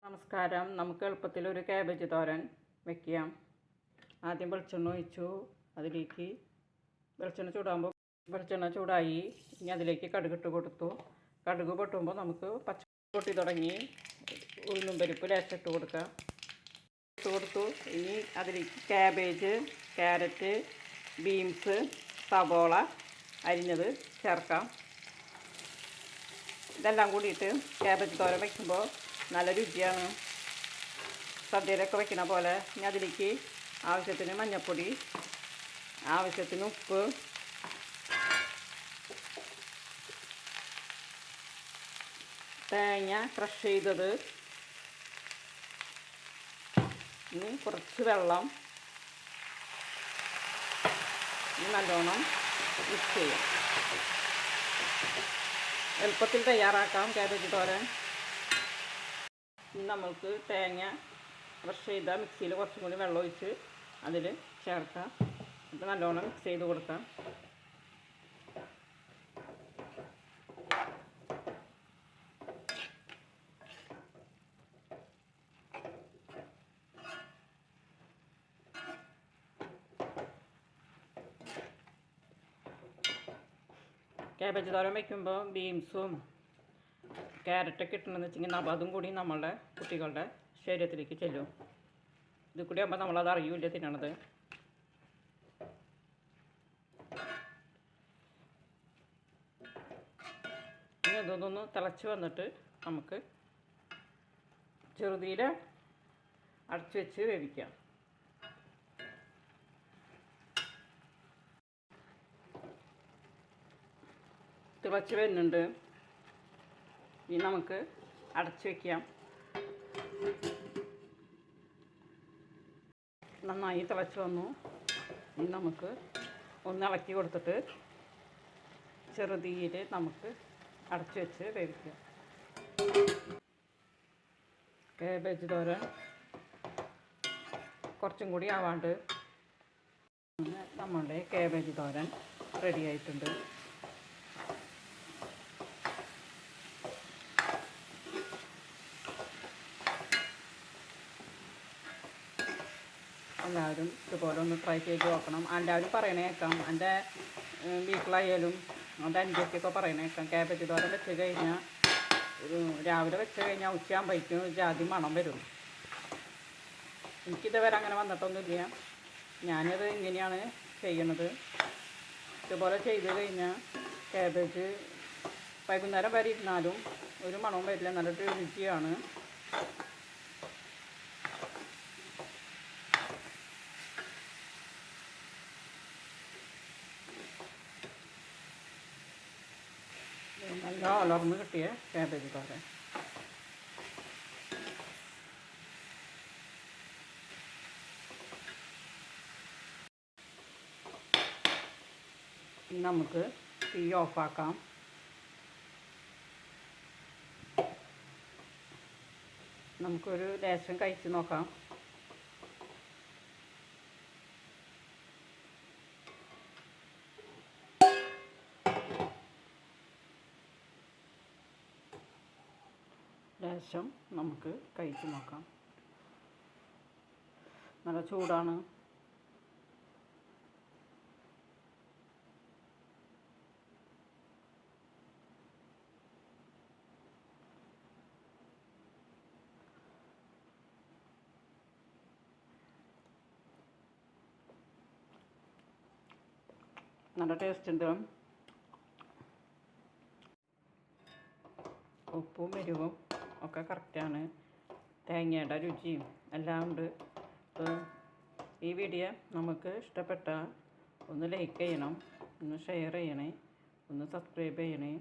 നമസ്കാരം. നമുക്ക് എളുപ്പത്തിൽ ഒരു കാബേജ് തോരൻ വെക്കാം. ആദ്യം വെളിച്ചെണ്ണ ഒഴിച്ചു. അതിലേക്ക് വെളിച്ചെണ്ണ ചൂടായി. ഇനി അതിലേക്ക് കടുകിട്ട് കൊടുത്തു. കടുക് പൊട്ടുമ്പോൾ നമുക്ക് പൊട്ടി തുടങ്ങി ഉഴുന്നും പരിപ്പ് ലേശിട്ട് കൊടുക്കാം. കൊടുത്തു. ഇനി അതിലേക്ക് കാബേജ്, ക്യാരറ്റ്, ബീൻസ്, സവോള അരിഞ്ഞത് ചേർക്കാം. ഇതെല്ലാം കൂടിയിട്ട് കാബേജ് തോരൻ വയ്ക്കുമ്പോൾ നല്ല രുചിയാണ്. സദ്യയിലൊക്കെ വയ്ക്കുന്ന പോലെ. ഇനി അതിലേക്ക് ആവശ്യത്തിന് മഞ്ഞൾപ്പൊടി, ആവശ്യത്തിന് ഉപ്പ്, തേങ്ങ ക്രഷ് ചെയ്തത്, ഇനി കുറച്ച് വെള്ളം. ഇനി നല്ലോണം മിക്സ് ചെയ്യാം. എളുപ്പത്തിൽ തയ്യാറാക്കാം കാബേജ് തോരൻ. നമ്മൾക്ക് തേങ്ങ ക്രഷ് ചെയ്ത മിക്സിയിൽ കുറച്ചും കൂടി വെള്ളം ഒഴിച്ച് അതിൽ ചേർക്കാം. എന്നിട്ട് നല്ലോണം മിക്സ് ചെയ്ത് കൊടുക്കാം. കാബേജ് തോരൻ വയ്ക്കുമ്പോൾ ബീൻസും ക്യാരറ്റൊക്കെ ഇട്ടുണ്ടെന്ന് വെച്ചെങ്കിൽ അതും കൂടി നമ്മളുടെ കുട്ടികളുടെ ശരീരത്തിലേക്ക് ചെല്ലും. ഇത് കൂടി ആകുമ്പോൾ നമ്മളത് അറിയില്ല തിന്നണത്. ഇനി ഇതൊന്ന് തിളച്ച് വന്നിട്ട് നമുക്ക് ചെറുതീയിൽ അടച്ചു വെച്ച് വേവിക്കാം. തിളച്ച് വരുന്നുണ്ട്. ഇനി നമുക്ക് അടച്ചു വയ്ക്കാം. നന്നായി തിളച്ച് വന്നു. ഇനി നമുക്ക് ഒന്ന് ഇളക്കി കൊടുത്തിട്ട് ചെറുതീയിൽ നമുക്ക് അടച്ചു വെച്ച് വേവിക്കാം. കാബേജ് തോരൻ കുറച്ചും കൂടി ആവാണ്ട് നമ്മളുടെ കാബേജ് തോരൻ റെഡി ആയിട്ടുണ്ട്. എല്ലാവരും ഇതുപോലെ ഒന്ന് ട്രൈ ചെയ്ത് നോക്കണം. എല്ലാവരും പറയണേ കേൾക്കാം. എൻ്റെ വീട്ടിലായാലും എൻ്റെ അഞ്ചൊക്കെ പറയണേ കേൾക്കാം. കാബേജ് തോരൻ വെച്ച് കഴിഞ്ഞാൽ രാവിലെ വെച്ച് കഴിഞ്ഞാൽ ഉച്ചയാകുമ്പോഴേക്കും ജാതി മണം വരും. എനിക്കിതുവരെ അങ്ങനെ വന്നിട്ടൊന്നുമില്ല. ഞാനത് ഇങ്ങനെയാണ് ചെയ്യണത്. ഇതുപോലെ ചെയ്ത് കഴിഞ്ഞാൽ കാബേജ് വൈകുന്നേരം വരെ ഇരുന്നാലും ഒരു മണവും വരില്ല. നല്ലൊരു രുചിയാണ്. നല്ല വളർന്ന് കിട്ടിയ കാബേജ് തോരൻ. നമുക്ക് തീ ഓഫാക്കാം. നമുക്കൊരു ലേശം കഴിച്ച് നോക്കാം. ലേശം നമുക്ക് കഴിച്ച് നോക്കാം. നല്ല ചൂടാണ്. നല്ല ടേസ്റ്റ് ഉണ്ട്. ഉപ്പും എരിവും ഒക്കെ കറക്റ്റാണ്. തേങ്ങയുടെ രുചിയും എല്ലാം ഉണ്ട്. ഈ വീഡിയോ നമുക്ക് ഇഷ്ടപ്പെട്ടാൽ ഒന്ന് ലൈക്ക് ചെയ്യണം, ഒന്ന് ഷെയർ ചെയ്യണേ, ഒന്ന് സബ്സ്ക്രൈബ് ചെയ്യണേ.